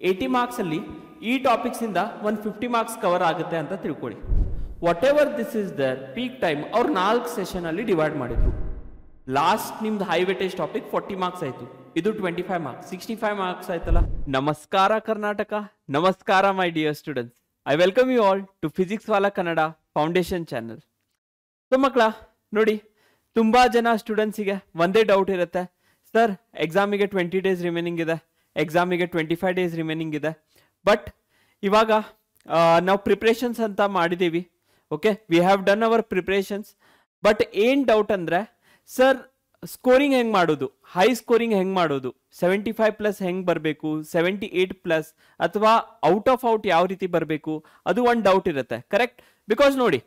80 marks ಅಲ್ಲಿ ಈ topics ಇಂದ 150 ಮಾರ್ಕ್ಸ್ ಕವರ್ ಆಗುತ್ತೆ ಅಂತ ತಿಳ್ಕೊಳ್ಳಿ. What ever this is the peak time ಅವ್ರು 4 ಸೆಷನ್ ಅಲ್ಲಿ ಡಿವೈಡ್ ಮಾಡಿದ್ರು. ಲಾಸ್ಟ್ ನಿಮ್ದು ಹೈ ವೇಟೇಜ್ ಟಾಪಿಕ್ 40 ಮಾರ್ಕ್ಸ್ ಆಯ್ತು, ಇದು 25 ಮಾರ್ಕ್ಸ್, 65 ಮಾರ್ಕ್ಸ್ ಆಯ್ತಲ್ಲ. ನಮಸ್ಕಾರ ಕರ್ನಾಟಕ, ನಮಸ್ಕಾರ my dear students. I welcome you all to physics Wallah Kannada foundation channel. So ಮಕ್ಕಳ ನೋಡಿ, ತುಂಬಾ ಜನ ಸ್ಟೂಡೆಂಟ್ಸಿಗೆ ಒಂದೇ ಡೌಟ್ ಇರುತ್ತೆ, ಸರ್ ಎಕ್ಸಾಮಿಗೆ 20 ಡೇಸ್ ರಿಮೈನಿಂಗ್ ಇದೆ, ಎಕ್ಸಾಮಿಗೆ 25 ಡೇಸ್ ರಿಮೈನಿಂಗ್ ಇದೆ, ಬಟ್ ಇವಾಗ ನಾವು ಪ್ರಿಪ್ರೇಷನ್ಸ್ ಅಂತ ಮಾಡಿದ್ದೀವಿ. Okay, we have done our preparations. But ಏನು ಡೌಟ್ ಅಂದರೆ, ಸರ್ ಸ್ಕೋರಿಂಗ್ ಹೆಂಗೆ ಮಾಡೋದು, ಹೈ ಸ್ಕೋರಿಂಗ್ ಹೆಂಗೆ ಮಾಡೋದು, 75+ ಹೆಂಗೆ ಬರಬೇಕು, 78+ ಅಥವಾ ಔಟ್ ಆಫ್ ಔಟ್ ಯಾವ ರೀತಿ ಬರಬೇಕು, ಅದು ಒಂದು ಡೌಟ್ ಇರುತ್ತೆ. ಕರೆಕ್ಟ್? ಬಿಕಾಸ್ ನೋಡಿ,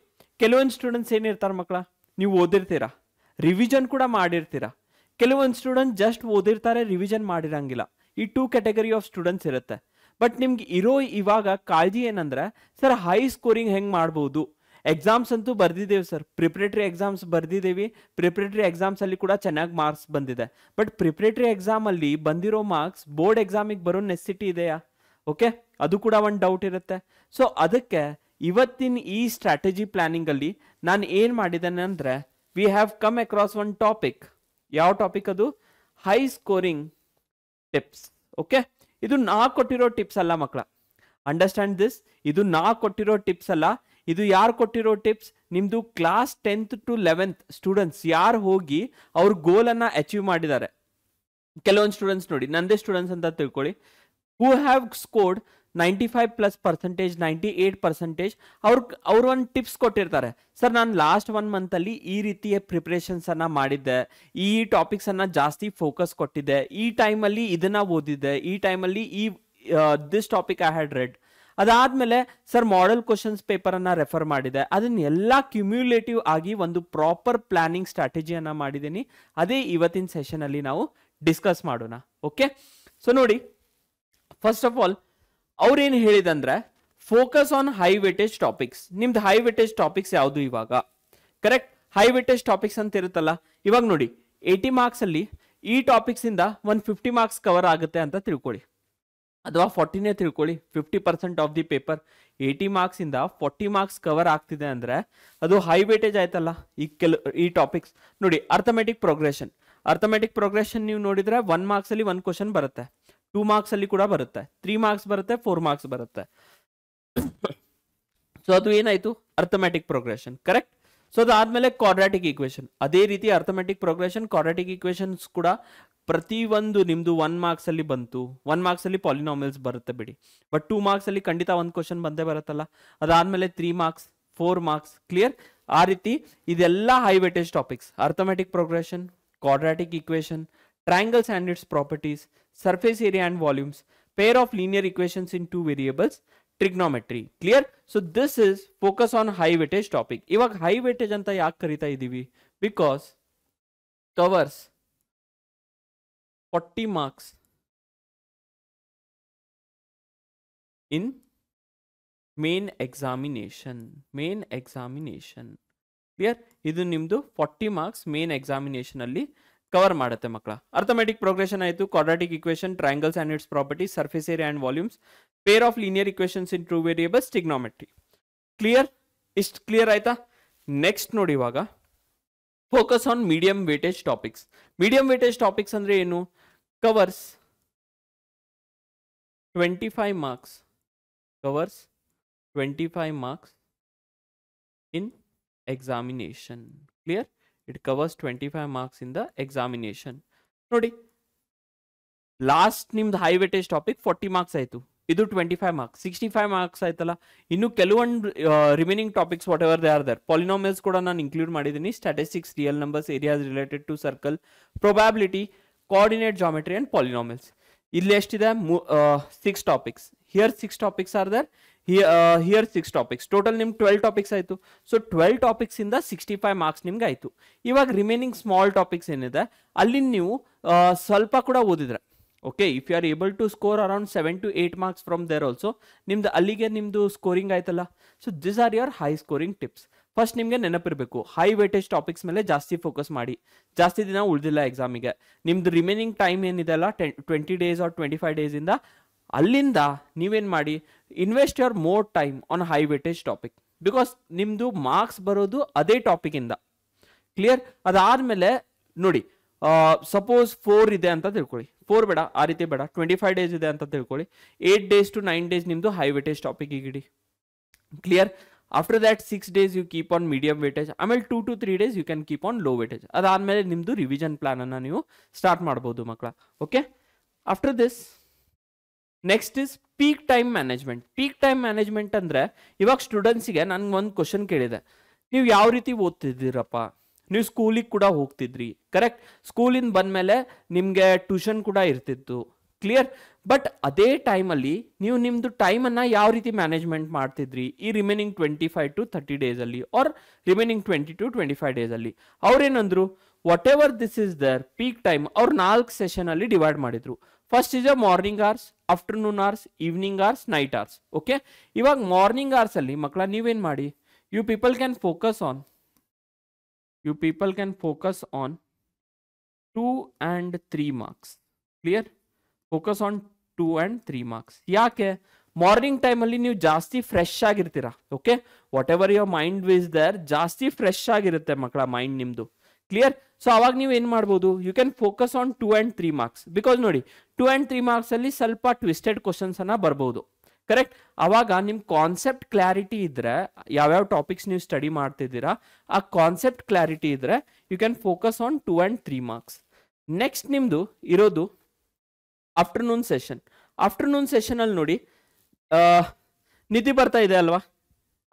ಕೆಲವೊಂದು ಸ್ಟೂಡೆಂಟ್ಸ್ ಏನಿರ್ತಾರೆ ಮಕ್ಕಳ, ನೀವು ಓದಿರ್ತೀರಾ, ರಿವಿಷನ್ ಕೂಡ ಮಾಡಿರ್ತೀರಾ. ಕೆಲವೊಂದು ಸ್ಟೂಡೆಂಟ್ ಜಸ್ಟ್ ಓದಿರ್ತಾರೆ, ರಿವಿಷನ್ ಮಾಡಿರಂಗಿಲ್ಲ. ಈ 2 ಕ್ಯಾಟಗರಿ ಆಫ್ ಸ್ಟೂಡೆಂಟ್ಸ್ ಇರುತ್ತೆ. ಬಟ್ ನಿಮ್ಗೆ ಇರೋ ಇವಾಗ ಕಾಳಜಿ ಏನಂದ್ರೆ, ಸರ್ ಹೈ ಸ್ಕೋರಿಂಗ್ ಹೆಂಗೆ ಮಾಡ್ಬೋದು. ಎಕ್ಸಾಮ್ಸ್ ಅಂತೂ ಬರ್ದಿದ್ದೇವೆ ಸರ್, ಪ್ರಿಪ್ರೇಟರಿ ಎಕ್ಸಾಮ್ಸ್ ಬರ್ದಿದ್ದೇವೆ, ಪ್ರಿಪ್ರೇಟರಿ ಎಕ್ಸಾಮ್ಸ್ ಅಲ್ಲಿ ಕೂಡ ಚೆನ್ನಾಗಿ ಮಾರ್ಕ್ಸ್ ಬಂದಿದೆ. ಬಟ್ ಪ್ರಿಪ್ರೇಟರಿ ಎಕ್ಸಾಮ್ ಅಲ್ಲಿ ಬಂದಿರೋ ಮಾರ್ಕ್ಸ್ ಬೋರ್ಡ್ ಎಕ್ಸಾಮಿಗೆ ಬರೋ ನೆಸಿಟಿ ಇದೆಯಾ? ಓಕೆ, ಅದು ಕೂಡ ಒಂದು ಡೌಟ್ ಇರುತ್ತೆ. ಸೊ ಅದಕ್ಕೆ ಇವತ್ತಿನ ಈ ಸ್ಟ್ರಾಟಜಿ ಪ್ಲಾನಿಂಗ್ ಅಲ್ಲಿ ನಾನು ಏನು ಮಾಡಿದ್ದೇನೆ ಅಂದ್ರೆ, we have come across one topic. ಯಾವ ಟಾಪಿಕ್ ಅದು? High scoring tips. ಓಕೆ, ಇದು ನಾ ಕೊಟ್ಟಿರೋ ಟಿಪ್ಸ್ ಅಲ್ಲ ಮಕ್ಕಳ, ಅಂಡರ್ಸ್ಟ್ಯಾಂಡ್ ದಿಸ್. ಇದು ನಾ ಕೊಟ್ಟಿರೋ ಟಿಪ್ಸ್ ಅಲ್ಲ, ಇದು ಯಾರು ಕೊಟ್ಟಿರೋ ಟಿಪ್ಸ್? ನಿಮ್ದು class 10th to 11th students ಯಾರು ಹೋಗಿ ಅವ್ರ ಗೋಲ್ ಅನ್ನ ಅಚೀವ್ ಮಾಡಿದ್ದಾರೆ. ಕೆಲವೊಂದು ಸ್ಟೂಡೆಂಟ್ಸ್ ನೋಡಿ, ನಂದೇ ಸ್ಟೂಡೆಂಟ್ಸ್ ಅಂತ ತಿಳ್ಕೊಳ್ಳಿ, ಹೂ ಹ್ಯಾವ್ ಸ್ಕೋರ್ಡ್ 95+%, 98%. ಅವ್ರು ಒಂದು ಟಿಪ್ಸ್ ಕೊಟ್ಟಿರ್ತಾರೆ, ಸರ್ ನಾನು ಲಾಸ್ಟ್ 1 ಮಂತ್ ಅಲ್ಲಿ ಈ ರೀತಿಯ ಪ್ರಿಪ್ರೇಷನ್ಸ್ ಅನ್ನ ಮಾಡಿದ್ದೆ, ಈ ಟಾಪಿಕ್ಸ್ ಅನ್ನ ಜಾಸ್ತಿ ಫೋಕಸ್ ಕೊಟ್ಟಿದ್ದೆ, ಈ ಟೈಮಲ್ಲಿ ಇದನ್ನ ಓದಿದ್ದೆ, ಈ ಟೈಮಲ್ಲಿ this topic I had red. ಅದಾದ್ಮೇಲೆ ಸರ್ ಮಾಡೆಲ್ ಕ್ವಶನ್ಸ್ ಪೇಪರ್ ಅನ್ನ ರೆಫರ್ ಮಾಡಿದೆ. ಅದನ್ನೆಲ್ಲ ಕ್ಯುಮ್ಯುಲೇಟಿವ್ ಆಗಿ ಒಂದು ಪ್ರಾಪರ್ ಪ್ಲಾನಿಂಗ್ ಸ್ಟ್ರಾಟಜಿಯನ್ನ ಮಾಡಿದ್ದೀನಿ. ಅದೇ ಇವತ್ತಿನ ಸೆಷನ್ ಅಲ್ಲಿ ನಾವು ಡಿಸ್ಕಸ್ ಮಾಡೋಣ. ಓಕೆ, ಸೊ ನೋಡಿ, ಫಸ್ಟ್ ಆಫ್ ಆಲ್ ಅವ್ರೇನು ಹೇಳಿದಂದ್ರೆ, focus on high weightage topics. ನಿಮ್ದು ಹೈ ವೇಟೇಜ್ ಟಾಪಿಕ್ಸ್ ಯಾವುದು ಇವಾಗ? ಕರೆಕ್ಟ್, ಹೈ ವೇಟೇಜ್ ಟಾಪಿಕ್ಸ್ ಅಂತ ಇರುತ್ತಲ್ಲ. ಇವಾಗ ನೋಡಿ, 80 ಮಾರ್ಕ್ಸ್ ಅಲ್ಲಿ ಈ ಟಾಪಿಕ್ಸ್ ಇಂದ 150 ಮಾರ್ಕ್ಸ್ ಕವರ್ ಆಗುತ್ತೆ ಅಂತ ತಿಳ್ಕೊಳ್ಳಿ, ಅಥವಾ 40ನೇ ತಿಳ್ಕೊಳ್ಳಿ. 50% ಆಫ್ ದಿ ಪೇಪರ್ 80 ಮಾರ್ಕ್ಸ್ ಇಂದ 40 ಮಾರ್ಕ್ಸ್ ಕವರ್ ಆಗ್ತಿದೆ ಅಂದ್ರೆ ಅದು ಹೈ ವೇಟೇಜ್ ಆಯ್ತಲ್ಲ. ಈ ಟಾಪಿಕ್ಸ್ ನೋಡಿ, ಅರ್ಥಮೆಟಿಕ್ ಪ್ರೋಗ್ರೆಷನ್ ನೀವು ನೋಡಿದ್ರೆ 1 ಮಾರ್ಕ್ಸ್ ಅಲ್ಲಿ 1 ಕ್ವಶನ್ ಬರುತ್ತೆ, 2 ಮಾರ್ಕ್ಸ್ ಅಲ್ಲಿ ಕೂಡ ಬರುತ್ತೆ, 3 ಮಾರ್ಕ್ಸ್ ಬರುತ್ತೆ, 4 ಮಾರ್ಕ್ಸ್ ಬರುತ್ತೆ. ಸೊ ಅದು ಏನಾಯ್ತು? Arithmetic progression. ಕರೆಕ್ಟ್. ಸೊ ಅದಾದ್ಮೇಲೆ ಕ್ವಾಡ್ರಾಟಿಕ್ ಈಕ್ವೇಶನ್, ಅದೇ ರೀತಿ ಅರ್ಥಮೆಟಿಕ್ ಪ್ರೋಗ್ರೆಷನ್, ಕ್ವಾಡ್ರಾಟಿಕ್ ಈಕ್ವೇಶನ್ಸ್ ಕೂಡ ಪ್ರತಿಯೊಂದು ನಿಮ್ದು 1 ಮಾರ್ಕ್ಸ್ ಅಲ್ಲಿ ಬಂತು. 1 ಮಾರ್ಕ್ಸ್ ಅಲ್ಲಿ ಪಾಲಿನಾಮಿಯಲ್ಸ್ ಬರುತ್ತೆ ಬಿಡಿ, ಬಟ್ 2 ಮಾರ್ಕ್ಸ್ ಅಲ್ಲಿ ಖಂಡಿತ 1 ಕ್ವಶನ್ ಬಂದೇ ಬರುತ್ತಲ್ಲ. ಅದಾದ್ಮೇಲೆ 3 ಮಾರ್ಕ್ಸ್, 4 ಮಾರ್ಕ್ಸ್. ಕ್ಲಿಯರ್? ಆ ರೀತಿ ಇದೆಲ್ಲ high weightage topics: arithmetic progression, quadratic equation, triangles and its properties, surface area and volumes, pair of linear equations in 2 variables, trigonometry. Clear? So this is focus on high weightage topic. ಇವಾಗ high weightage ಅಂತ ಯಾಕೆ ಕರೀತಾ ಇದೀವಿ? Because covers 40 marks in main examination. Clear? ಇದು ನಿಮ್ದು 40 marks main examination ಅಲ್ಲಿ cover ಮಾಡುತ್ತೆ ಮಕ್ಕಳ. ಅರ್ಥಮೆಟಿಕ್ ಪ್ರೋಗ್ರೆಷನ್ ಆಯಿತು, quadratic equation, triangles and it's properties, surface area and volumes, pair of linear equations in 2 variables, trigonometry. Clear? ಇಷ್ಟು clear ಆಯ್ತಾ? Next ನೋಡಿ, ಇವಾಗ focus on medium weightage topics. Medium weightage topics ಅಂದ್ರೆ ಏನು? Covers 25 marks, in examination. Clear? It covers 25 marks in the examination. ನೋಡಿ, last ನಿಮ್ದು high weightage topic 40 marks ಆಯ್ತು, ಇದು 25 ಮಾರ್ಕ್ಸ್, 65 ಮಾರ್ಕ್ಸ್ ಆಯ್ತಲ್ಲ. ಇನ್ನು ಕೆಲವೊಂದು remaining topics whatever they are there. Polynomials ಕೂಡ ನಾನು ಇನ್ಕ್ಲೂಡ್ ಮಾಡಿದ್ದೀನಿ, statistics, real numbers, areas related to circle, probability, coordinate geometry and polynomials. ಇಲ್ಲಿ ಎಷ್ಟಿದೆ? 6 topics. Here 6 topics are there, here 6 topics. Total ನಿಮ್ಗೆ 12 topics ಆಯಿತು. ಸೊ 12 ಟಾಪಿಕ್ಸ್ ಇಂದ 65 marks ನಿಮ್ಗೆ ಆಯಿತು. ಇವಾಗ ರಿಮೈನಿಂಗ್ ಸ್ಮಾಲ್ ಟಾಪಿಕ್ಸ್ ಏನಿದೆ ಅಲ್ಲಿ ನೀವು ಸ್ವಲ್ಪ ಕೂಡ ಓದಿದ್ರೆ, okay, if you are able to score around 7 to 8 marks from there also, ನಿಮ್ದು ಅಲ್ಲಿಗೆ ನಿಮ್ದು ಸ್ಕೋರಿಂಗ್ ಆಯ್ತಲ್ಲ. So this are your high scoring tips. First ನಿಮಗೆ ನೆನಪಿರಬೇಕು, ಹೈ ವೇಟೇಜ್ ಟಾಪಿಕ್ಸ್ ಮೇಲೆ ಜಾಸ್ತಿ ಫೋಕಸ್ ಮಾಡಿ. ಜಾಸ್ತಿ ದಿನ ಉಳಿದಿಲ್ಲ ಎಕ್ಸಾಮಿಗೆ, ನಿಮ್ದು ರಿಮೈನಿಂಗ್ ಟೈಮ್ ಏನಿದೆ ಅಲ್ಲ, 20 ಡೇಸ್ ಆರ್ 25 ಡೇಸ್ ಇಂದ ಅಲ್ಲಿಂದ ನೀವೇನು ಮಾಡಿ, invest your more time on high weightage topic, because ನಿಮ್ಮದು ಮಾರ್ಕ್ಸ್ ಬರೋದು ಅದೇ ಟಾಪಿಕಿಂದ. ಕ್ಲಿಯರ್? ಅದಾದಮೇಲೆ ನೋಡಿ, ಸಪೋಸ್ 4 ಇದೆ ಅಂತ ತಿಳ್ಕೊಳ್ಳಿ, 4 ಬೇಡ, ಆ ರೀತಿ ಬೇಡ, 25 ಡೇಸ್ ಇದೆ ಅಂತ ತಿಳ್ಕೊಳ್ಳಿ, 8 days to 9 days ನಿಮ್ಮದು ಹೈ ವೇಟೇಜ್ ಟಾಪಿಕ್ ಇಡಿ. Clear? After that 6 days you keep on medium weightage, ಆಮೇಲೆ 2 to 3 days you can keep on low weightage. ಅದಾದಮೇಲೆ ನಿಮ್ಮದು ರಿವಿಷನ್ ಪ್ಲಾನನ್ನು ನೀವು ಸ್ಟಾರ್ಟ್ ಮಾಡ್ಬೋದು ಮಕ್ಕಳ. Okay, after this next is peak time management. Peak time management ಅಂದರೆ, ಇವಾಗ ಸ್ಟೂಡೆಂಟ್ಸಿಗೆ ನಾನು ಒಂದು ಕ್ವಶನ್ ಕೇಳಿದೆ, ನೀವು ಯಾವ ರೀತಿ ಓದ್ತಿದ್ದೀರಪ್ಪ? ನೀವು ಸ್ಕೂಲಿಗೆ ಕೂಡ ಹೋಗ್ತಿದ್ರಿ, ಕರೆಕ್ಟ್? ಸ್ಕೂಲಿಂದ ಬಂದಮೇಲೆ ನಿಮಗೆ ಟ್ಯೂಷನ್ ಕೂಡ ಇರ್ತಿತ್ತು. ಕ್ಲಿಯರ್? ಬಟ್ ಅದೇ ಟೈಮಲ್ಲಿ ನೀವು ನಿಮ್ಮದು ಟೈಮನ್ನು ಯಾವ ರೀತಿ ಮ್ಯಾನೇಜ್ಮೆಂಟ್ ಮಾಡ್ತಿದ್ರಿ ಈ ರಿಮೈನಿಂಗ್ 25 to 30 ಡೇಸಲ್ಲಿ, ಆರ್ ರಿಮೈನಿಂಗ್ 20 to 25 ಡೇಸಲ್ಲಿ? ಅವ್ರೇನಂದ್ರು, whatever this is their peak time, ಅವ್ರು 4 ಸೆಷನಲ್ಲಿ ಡಿವೈಡ್ ಮಾಡಿದ್ರು. First is a morning hours, afternoon hours, evening hours, night hours. Okay, ಇವಾಗ ಮಾರ್ನಿಂಗ್ ಅವರ್ಸಲ್ಲಿ ಮಕ್ಕಳ ನೀವೇನು ಮಾಡಿ, you people can focus on 2 and 3 marks. Clear? Focus on 2 and 3 marks. ಯಾಕೆ? Morning ಟೈಮಲ್ಲಿ ನೀವು ಜಾಸ್ತಿ ಫ್ರೆಶ್ ಆಗಿರ್ತೀರಾ. Okay, whatever your mind is there, ಜಾಸ್ತಿ ಫ್ರೆಶ್ ಆಗಿರುತ್ತೆ ಮಕ್ಕಳ ಮೈಂಡ್ ನಿಮ್ಮದು. ಕ್ಲಿಯರ್? ಸೊ ಅವಾಗ ನೀವು ಏನು ಮಾಡ್ಬೋದು, you can focus on 2 and 3 marks. Because ನೋಡಿ, 2 and 3 marks ಅಲ್ಲಿ ಸ್ವಲ್ಪ ಟ್ವಿಸ್ಟೆಡ್ ಕ್ವಶನ್ಸ್ ಅನ್ನ ಬರ್ಬೋದು. ಕರೆಕ್ಟ್? ಅವಾಗ ನಿಮ್ಮ ಕಾನ್ಸೆಪ್ಟ್ ಕ್ಲಾರಿಟಿ ಇದ್ರೆ, ಯಾವ್ಯಾವ ಟಾಪಿಕ್ಸ್ ನೀವು ಸ್ಟಡಿ ಮಾಡ್ತಿದ್ದೀರಾ ಆ ಕಾನ್ಸೆಪ್ಟ್ ಕ್ಲಾರಿಟಿ ಇದ್ರೆ you can focus on 2 and 3 marks. Next ನಿಮ್ಮದು ಇರೋದು ಆಫ್ಟರ್ನೂನ್ ಸೆಷನ್. ಆಫ್ಟರ್ನೂನ್ ಸೆಷನಲ್ಲಿ ನೋಡಿ, ನಿದ್ದೆ ಬರ್ತಾ ಇದೆ ಅಲ್ವಾ?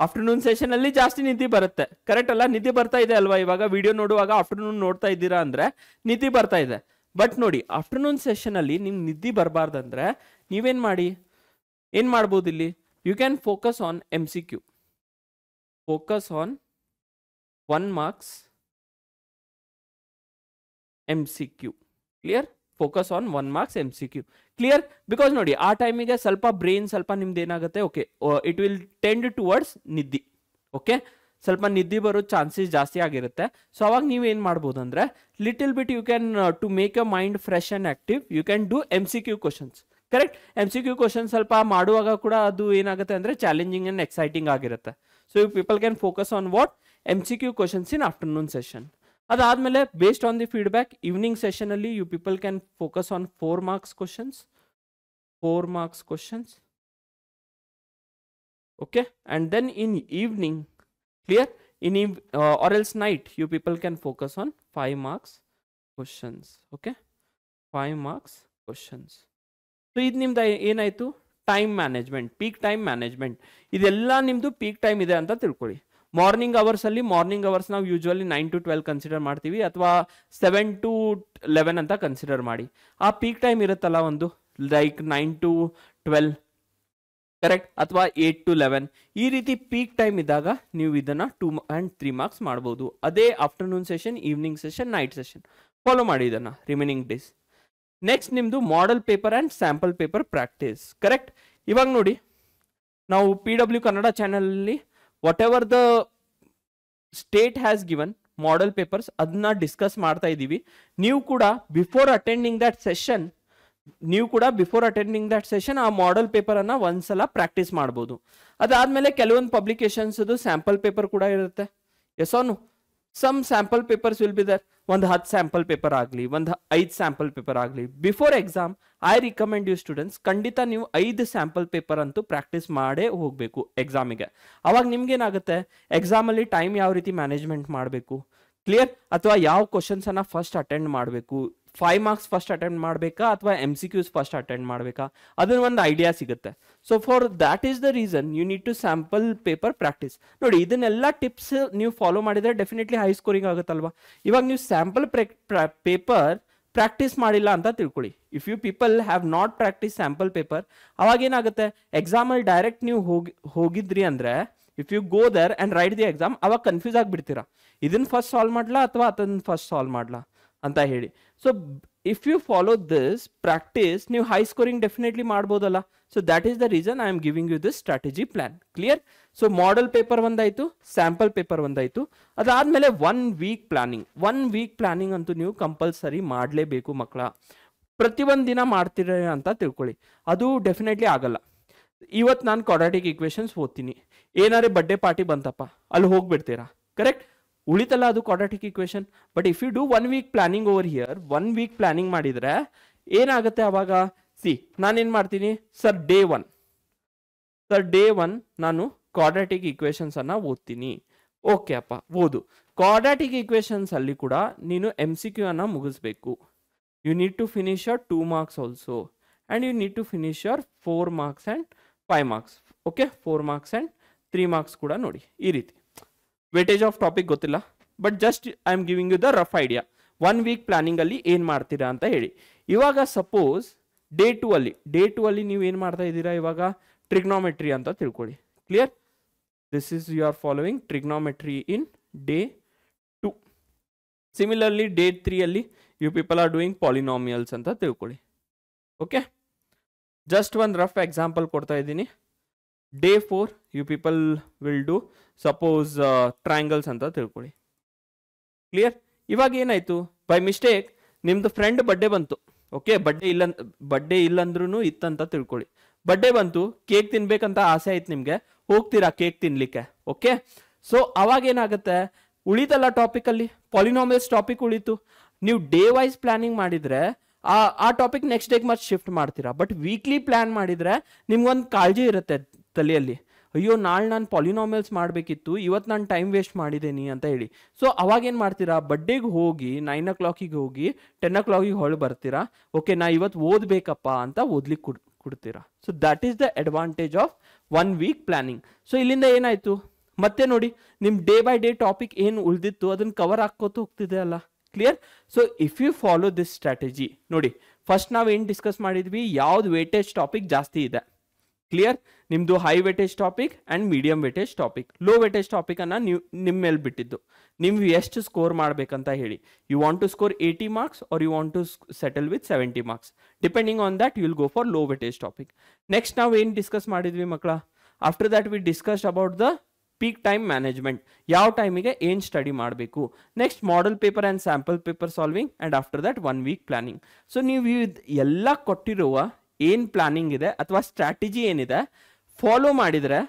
ಆಫ್ಟರ್ನೂನ್ ಸೆಷನಲ್ಲಿ ಜಾಸ್ತಿ ನಿದ್ದೆ ಬರುತ್ತೆ, ಕರೆಕ್ಟ್ ಅಲ್ಲ? ನಿದ್ದೆ ಬರ್ತಾ ಇದೆ ಅಲ್ವಾ? ಇವಾಗ ವಿಡಿಯೋ ನೋಡುವಾಗ ಆಫ್ಟರ್ನೂನ್ ನೋಡ್ತಾ ಇದ್ದೀರಾ ಅಂದರೆ ನಿದ್ದೆ ಬರ್ತಾ ಇದೆ. ಬಟ್ ನೋಡಿ, ಆಫ್ಟರ್ನೂನ್ ಸೆಷನಲ್ಲಿ ನಿಮ್ಗೆ ನಿದ್ದೆ ಬರಬಾರ್ದಂದ್ರೆ ನೀವೇನು ಮಾಡಿ, ಏನು ಮಾಡ್ಬೋದು ಇಲ್ಲಿ, you can focus on MCQ. Focus on 1 marks MCQ. Clear? Focus on 1 marks MCQ. Clear? Because ನೋಡಿ, ಆ ಟೈಮಿಗೆ ಸ್ವಲ್ಪ ಬ್ರೈನ್ ಸ್ವಲ್ಪ ನಿಮ್ದು ಏನಾಗುತ್ತೆ, okay, it will tend towards ನಿದ್ದೆ. ಓಕೆ, ಸ್ವಲ್ಪ ನಿದ್ದೆ ಬರೋ ಚಾನ್ಸಸ್ ಜಾಸ್ತಿ ಆಗಿರುತ್ತೆ. ಸೊ ಅವಾಗ ನೀವೇನು ಮಾಡ್ಬೋದು ಅಂದರೆ, little bit you can to make a mind fresh and active, you can do MCQ questions. Correct? MCQ question ಸ್ವಲ್ಪ ಮಾಡುವಾಗ ಕೂಡ ಅದು ಏನಾಗುತ್ತೆ ಅಂದರೆ ಚಾಲೆಂಜಿಂಗ್ ಆ್ಯಂಡ್ ಎಕ್ಸೈಟಿಂಗ್ ಆಗಿರುತ್ತೆ. So you people can focus on what MCQ questions in afternoon session. ಅದಾದಮೇಲೆ based on the feedback, evening ಸೆಷನಲ್ಲಿ you people can focus on 4 marks questions. Okay, and then in evening, clear, in or else night you people can focus on 5 marks questions. Okay, 5 marks questions. So ಇದು ನಿಮ್ದು ಏನಾಯಿತು, time management, peak time management. ಇದೆಲ್ಲ ನಿಮ್ಮದು peak time ಇದೆ ಅಂತ ತಿಳ್ಕೊಳ್ಳಿ. Morning ಅವರ್ಸಲ್ಲಿ, morning hours ನಾವು usually 9 to 12 consider ಮಾಡ್ತೀವಿ, ಅಥವಾ 7 to 11 ಅಂತ ಕನ್ಸಿಡರ್ ಮಾಡಿ. ಆ ಪೀಕ್ ಟೈಮ್ ಇರುತ್ತಲ್ಲ ಒಂದು, ಲೈಕ್ 9 to 12, ಕರೆಕ್ಟ್, ಅಥವಾ 8 to 11, ಈ ರೀತಿ ಪೀಕ್ ಟೈಮ್ ಇದ್ದಾಗ ನೀವು ಇದನ್ನು 2 and 3 marks ಮಾಡ್ಬೋದು. ಅದೇ afternoon session, evening session, night session follow ಮಾಡಿ ಇದನ್ನು ರಿಮೈನಿಂಗ್ ಡೇಸ್. ನೆಕ್ಸ್ಟ್ ನಿಮ್ಮದು model paper and sample paper practice. Correct? ಇವಾಗ ನೋಡಿ, ನಾವು PW ಕನ್ನಡ ಚಾನಲಲ್ಲಿ what ever the state has given model papers ಅದನ್ನ ಡಿಸ್ಕಸ್ ಮಾಡ್ತಾ ಇದ್ದೀವಿ. ನೀವು ಕೂಡ ಬಿಫೋರ್ ಅಟೆಂಡಿಂಗ್ ದಟ್ ಸೆಷನ್ ಆ ಮಾಡೆಲ್ ಪೇಪರನ್ನು ಒಂದ್ಸಲ ಪ್ರಾಕ್ಟೀಸ್ ಮಾಡ್ಬೋದು. ಅದಾದಮೇಲೆ ಕೆಲವೊಂದು ಪಬ್ಲಿಕೇಶನ್ಸ್ ಸ್ಯಾಂಪಲ್ ಪೇಪರ್ ಕೂಡ ಇರುತ್ತೆ. ಎಸೋನು some sample papers will be there. ಒಂದು 10 ಸ್ಯಾಂಪಲ್ ಪೇಪರ್ ಆಗಲಿ, ಒಂದು 5 ಸ್ಯಾಂಪಲ್ ಪೇಪರ್ ಆಗಲಿ. Before exam I recommend you students, ಖಂಡಿತ ನೀವು 5 ಸ್ಯಾಂಪಲ್ ಪೇಪರ್ ಅಂತೂ ಪ್ರಾಕ್ಟೀಸ್ ಮಾಡೇ ಹೋಗಬೇಕು ಎಕ್ಸಾಮಿಗೆ. ಅವಾಗ ನಿಮ್ಗೇನಾಗುತ್ತೆ, ಎಕ್ಸಾಮಲ್ಲಿ ಟೈಮ್ ಯಾವ ರೀತಿ ಮ್ಯಾನೇಜ್ಮೆಂಟ್ ಮಾಡಬೇಕು, ಕ್ಲಿಯರ್, ಅಥವಾ ಯಾವ ಕ್ವಶನ್ಸನ್ನು ಫಸ್ಟ್ ಅಟೆಂಡ್ ಮಾಡಬೇಕು, 5 marks ಫಸ್ಟ್ ಅಟೆಂಡ್ ಮಾಡಬೇಕಾ ಅಥವಾ MCQs ಫಸ್ಟ್ ಅಟೆಂಡ್ ಮಾಡಬೇಕಾ, ಅದನ್ನ ಒಂದು ಐಡಿಯಾ ಸಿಗುತ್ತೆ. So for that is the reason you need to sample paper practice. ನೋಡಿ, ಇದನ್ನೆಲ್ಲ ಟಿಪ್ಸ್ ನೀವು ಫಾಲೋ ಮಾಡಿದರೆ ಡೆಫಿನೆಟ್ಲಿ ಹೈ ಸ್ಕೋರಿಂಗ್ ಆಗುತ್ತಲ್ವಾ. ಇವಾಗ ನೀವು ಸ್ಯಾಂಪಲ್ ಪೇಪರ್ ಪ್ರಾಕ್ಟೀಸ್ ಮಾಡಿಲ್ಲ ಅಂತ ತಿಳ್ಕೊಳ್ಳಿ. If you people have not practice sample paper, ಅವಾಗ ಏನಾಗುತ್ತೆ, ಎಕ್ಸಾಮಲ್ಲಿ ಡೈರೆಕ್ಟ್ ನೀವು ಹೋಗಿದ್ರಿ ಅಂದರೆ, if you go there and write the exam, ಅವಾಗ ಕನ್ಫ್ಯೂಸ್ ಆಗಿಬಿಡ್ತೀರಾ, ಇದನ್ನು ಫಸ್ಟ್ ಸಾಲ್ವ್ ಮಾಡಲಾ ಅಥವಾ ಅದನ್ನು ಫಸ್ಟ್ ಸಾಲ್ವ್ ಮಾಡಲಾ ಅಂತ ಹೇಳಿ. So if you follow this practice, ನೀವು ಹೈ ಸ್ಕೋರಿಂಗ್ ಡೆಫಿನೆಟ್ಲಿ ಮಾಡ್ಬೋದಲ್ಲ. So that is the reason I am giving you this strategy plan. Clear? So model paper ಒಂದಾಯಿತು, ಸ್ಯಾಂಪಲ್ ಪೇಪರ್ ಒಂದಾಯಿತು. ಅದಾದಮೇಲೆ 1 week ಪ್ಲಾನಿಂಗ್. 1 week ಪ್ಲಾನಿಂಗ್ ಅಂತೂ ನೀವು compulsory ಮಾಡಲೇಬೇಕು ಮಕ್ಕಳ. ಪ್ರತಿಯೊಂದು ದಿನ ಮಾಡ್ತೀರ ಅಂತ ತಿಳ್ಕೊಳ್ಳಿ, ಅದು ಡೆಫಿನೆಟ್ಲಿ ಆಗಲ್ಲ. ಇವತ್ತು ನಾನು ಕ್ವಾಡ್ರಾಟಿಕ್ ಈಕ್ವೇಷನ್ಸ್ ಓದ್ತೀನಿ, ಏನಾರೇ ಬರ್ಡೇ ಪಾರ್ಟಿ ಬಂತಪ್ಪ ಅಲ್ಲಿ ಹೋಗ್ಬಿಡ್ತೀರಾ, ಕರೆಕ್ಟ್, ಉಳಿತಲ್ಲ ಅದು quadratic equation. But if you do 1 week planning over here, 1 week planning ಮಾಡಿದರೆ ಏನಾಗುತ್ತೆ ಅವಾಗ, ನಾನೇನು ಮಾಡ್ತೀನಿ, ಡೇ ಒನ್ ನಾನು ಕ್ವಾಡ್ರಾಟಿಕ್ ಈಕ್ವೇಷನ್ಸ್ ಅನ್ನ ಓದ್ತೀನಿ. ಓಕೆ ಅಪ್ಪ, ಓದು. ಕ್ವಾಡ್ರಾಟಿಕ್ ಈಕ್ವೇಷನ್ಸ್ ಅಲ್ಲಿ ಕೂಡ ನೀನು MCQ ಅನ್ನ ಮುಗಿಸ್ಬೇಕು. You need to finish your 2 marks also, and you need to finish your 4 marks and 5 marks. Okay, 4 marks and 3 marks ಕೂಡ ನೋಡಿ ಈ ರೀತಿ. ವೇಟೇಜ್ ಆಫ್ ಟಾಪಿಕ್ ಗೊತ್ತಿಲ್ಲ, but just I am giving you the rough idea. 1 week planning ಅಲ್ಲಿ ಏನು ಮಾಡ್ತೀರಾ ಅಂತ ಹೇಳಿ. ಇವಾಗ ಸಪೋಸ್ ಡೇ 2 ಅಲ್ಲಿ ನೀವು ಏನು ಮಾಡ್ತಾ ಇದ್ದೀರಾ, ಇವಾಗ ಟ್ರಿಗ್ನೋಮೆಟ್ರಿ ಅಂತ ತಿಳ್ಕೊಳ್ಳಿ. Clear? This is you are following trigonometry in day 2. Similarly day 3 ಅಲ್ಲಿ you people are doing polynomials ಅಂತ ತಿಳ್ಕೊಳ್ಳಿ. ಓಕೆ, ಜಸ್ಟ್ ಒಂದು ರಫ್ ಎಕ್ಸಾಂಪಲ್ ಕೊಡ್ತಾ ಇದ್ದೀನಿ. Day 4 you people will do suppose triangles ಅಂತ ತಿಳ್ಕೊಳ್ಳಿ. ಕ್ಲಿಯರ್? ಇವಾಗ ಏನಾಯ್ತು, ಬೈ ಮಿಸ್ಟೇಕ್ ನಿಮ್ದು ಫ್ರೆಂಡ್ ಬರ್ಡೇ ಬಂತು. ಓಕೆ, ಬರ್ಡೇ ಇಲ್ಲಂದ್ರೂ ಇತ್ತಂತ ತಿಳ್ಕೊಳ್ಳಿ. ಬರ್ಡೇ ಬಂತು, ಕೇಕ್ ತಿನ್ಬೇಕಂತ ಆಸೆ ಆಯ್ತು ನಿಮಗೆ, ಹೋಗ್ತೀರಾ ಕೇಕ್ ತಿನ್ಲಿಕ್ಕೆ. ಓಕೆ, ಸೊ ಅವಾಗ ಏನಾಗುತ್ತೆ, ಉಳಿತಲ್ಲ ಟಾಪಿಕ್ ಅಲ್ಲಿ ಪಾಲಿನಾಮಿಯಲ್ಸ್ ಟಾಪಿಕ್ ಉಳಿತು. ನೀವು ಡೇ ವೈಸ್ ಪ್ಲಾನಿಂಗ್ ಮಾಡಿದ್ರೆ ಆ ಟಾಪಿಕ್ ನೆಕ್ಸ್ಟ್ ಡೇಗೆ ಮತ್ತೆ ಶಿಫ್ಟ್ ಮಾಡ್ತೀರಾ. ಬಟ್ ವೀಕ್ಲಿ ಪ್ಲಾನ್ ಮಾಡಿದ್ರೆ ನಿಮ್ಗೊಂದು ಕಾಳಜಿ ಇರುತ್ತೆ ತಲೆಯಲ್ಲಿ, ಅಯ್ಯೋ ನಾಳೆ ನಾನು ಪಾಲಿನಾಮಿಯಲ್ಸ್ ಮಾಡಬೇಕಿತ್ತು, ಇವತ್ತು ನಾನು ಟೈಮ್ ವೇಸ್ಟ್ ಮಾಡಿದ್ದೀನಿ ಅಂತ ಹೇಳಿ. ಸೊ ಅವಾಗ ಏನು ಮಾಡ್ತೀರಾ, ಬರ್ಡೇಗೆ ಹೋಗಿ 9 o'clock ಹೋಗಿ 10 o'clock ಹೊಳೆ ಬರ್ತೀರಾ. ಓಕೆ, ನಾ ಇವತ್ತು ಓದಬೇಕಪ್ಪ ಅಂತ ಓದ್ಲಿಕ್ಕೆ ಕೊಡ್ತೀರಾ. So that is the advantage of 1 week planning. So ಇಲ್ಲಿಂದ ಏನಾಯ್ತು, ಮತ್ತೆ ನೋಡಿ ನಿಮ್ಮ ಡೇ ಬೈ ಡೇ ಟಾಪಿಕ್ ಏನು ಉಳಿದಿತ್ತು ಅದನ್ನು ಕವರ್ ಹಾಕೋತ ಹೋಗ್ತಿದೆ ಅಲ್ಲ. Clear? So if you follow this strategy, ನೋಡಿ ಫಸ್ಟ್ ನಾವೇನು ಡಿಸ್ಕಸ್ ಮಾಡಿದ್ವಿ, ಯಾವ್ದು ವೇಟೇಜ್ ಟಾಪಿಕ್ ಜಾಸ್ತಿ ಇದೆ. ಕ್ಲಿಯರ್? ನಿಮ್ಮದು high weightage topic and medium weightage topic. Low weightage ಟಾಪಿಕನ್ನು ನೀವು ನಿಮ್ಮ ಮೇಲೆ ಬಿಟ್ಟಿದ್ದು, ನೀವು ಎಷ್ಟು ಸ್ಕೋರ್ ಮಾಡಬೇಕಂತ ಹೇಳಿ. You want to score 80 marks or you want to settle with 70 marks. Depending on that, you will go for low weightage topic. Next ನಾವು ಏನು ಡಿಸ್ಕಸ್ ಮಾಡಿದ್ವಿ ಮಕ್ಕಳ, after that we discussed about the peak time management, ಯಾವ ಟೈಮಿಗೆ ಏನು study ಮಾಡಬೇಕು. Next model paper and sample paper solving, and after that 1 week planning. So ನೀವು ಎಲ್ಲ ಕೊಟ್ಟಿರುವ ಏನು ಪ್ಲಾನಿಂಗ್ ಇದೆ ಅಥವಾ ಸ್ಟ್ರಾಟಜಿ ಏನಿದೆ ಫಾಲೋ ಮಾಡಿದರೆ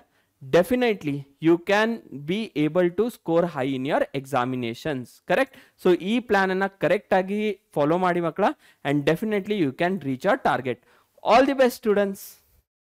definitely you can be able to score high in your examinations. Correct? So ಈ ಪ್ಲಾನನ್ನು ಕರೆಕ್ಟಾಗಿ ಫಾಲೋ ಮಾಡಿ ಮಕ್ಕಳ, and definitely you can reach our target. All the best students.